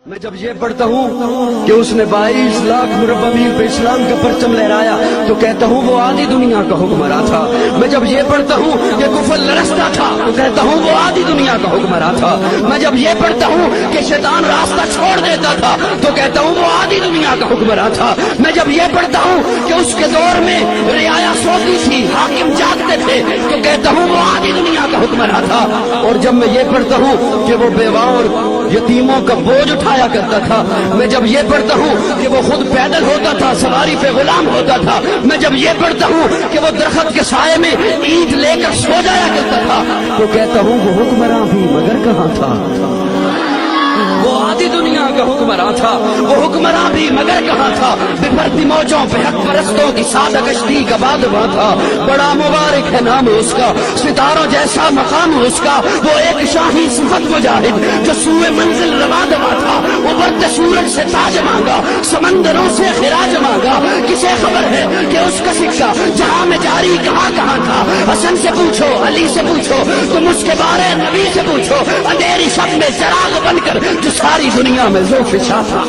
میں جب یہ پڑھتا ہوں کہ اس نے 22 لاکھ مربع میل پہ اسلام کا پرچم لہرایا تو کہتا ہوں وہ آدھی دنیا کا حکمراں تھا۔ میں جب یہ پڑھتا ہوں کہ کفر لرزتا تھا تو کہتا ہوں وہ آدھی دنیا کا حکمراں تھا۔ میں جب یہ پڑھتا ہوں کہ شیطان راستہ چھوڑ دیتا تھا تو کہتا ہوں وہ آدھی دنیا کا حکمراں تھا۔ میں جب یہ پڑھتا ہوں کہ اس کے دور میں رعایا سوتی تھی، حاکم جاگتے تھے تو کہتا ہوں وہ آدھی دنیا کا حکمراں تھا۔ اور جب میں یہ پڑھتا ہوں کہ وہ بیواؤں اور یتیموں کا بوجھ اٹھایا کرتا تھا، میں جب یہ پڑھتا ہوں کہ وہ خود پیدل ہوتا تھا، سواری پہ غلام ہوتا تھا، میں جب یہ پڑھتا ہوں کہ وہ درخت کے سائے میں اینٹ لے کر سو جایا کرتا تھا تو کہتا ہوں وہ حکمراں بھی مگر کہاں تھا؟ وہ آدھی دنیا کا حکمراں تھا، وہ حکمراں بھی مگر کہاں تھا؟ بپھرتی موجوں پہ حق پرستوں کی سادہ کشتی کا بادباں تھا۔ بڑا مبارک ہے نام اس کا، ستاروں جیسا مقام اس کا، وہ ایک شاہی صفت مجاہد جو سوئے منزل روا دوا تھا۔ ابھرتے سورج سے تاج مانگا، سمندروں سے خراج مانگا۔ کسے خبر ہے کہ اس کا سکہ جہاں میں جاری کہاں کہاں تھا؟ حسن سے پوچھو، علی سے پوچھو، تم اس کے بارے نبی سے پوچھو، اندھیری شب میں چراغ بن کر جو ساری دنیا میں ذوق فشاں تھا۔